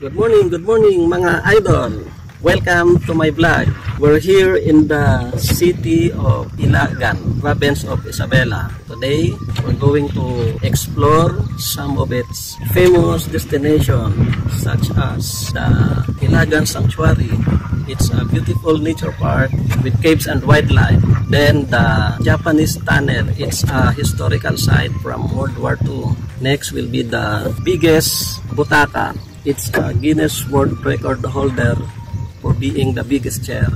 Good morning mga idol. Welcome to my vlog. We're here in the city of Ilagan, province of Isabela. Today, we're going to explore some of its famous destinations such as the Ilagan Sanctuary. It's a beautiful nature park with caves and wildlife. Then the Japanese Tunnel. It's a historical site from World War II. Next will be the biggest butaka. It's a Guinness World Record holder for being the biggest chair.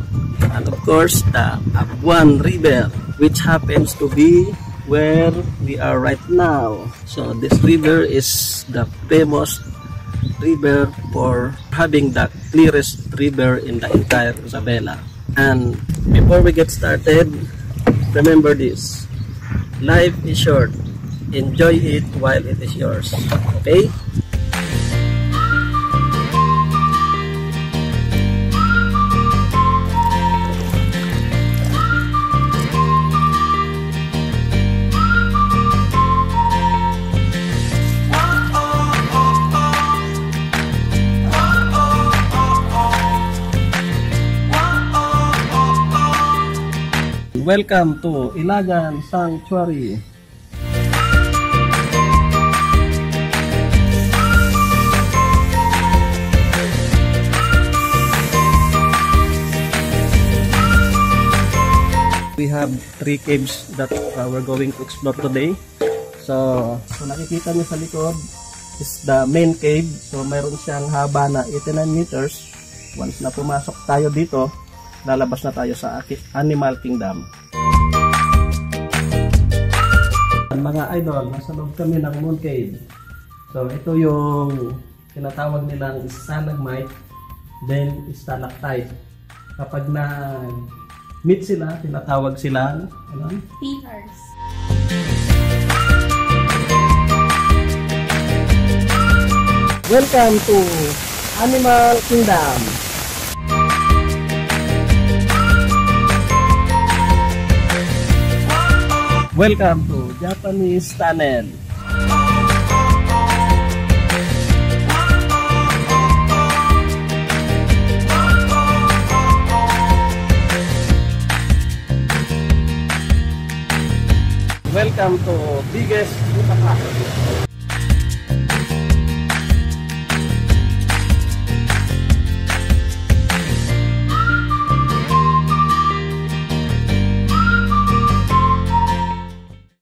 And of course, the Abuan River, which happens to be where we are right now. So this river is the famous river for having the clearest river in the entire Isabela. And before we get started, remember this: life is short. Enjoy it while it is yours. Okay? Welcome to Ilagan Sanctuary. We have 3 caves that we're going to explore today. So nakikita niyo sa likod is the main cave. So mayroon siyang haba na 89 meters. Once na pumasok tayo dito, lalabas na tayo sa Animal Kingdom. Mga idol, nasa loob kami ng Moon Cave. So ito yung tinatawag nilang stalagmite, then stalactite. Kapag na-meet sila, tinatawag silang pillars. Welcome to Animal Kingdom. Welcome to Japanese Tunnel. Welcome to biggest butaka.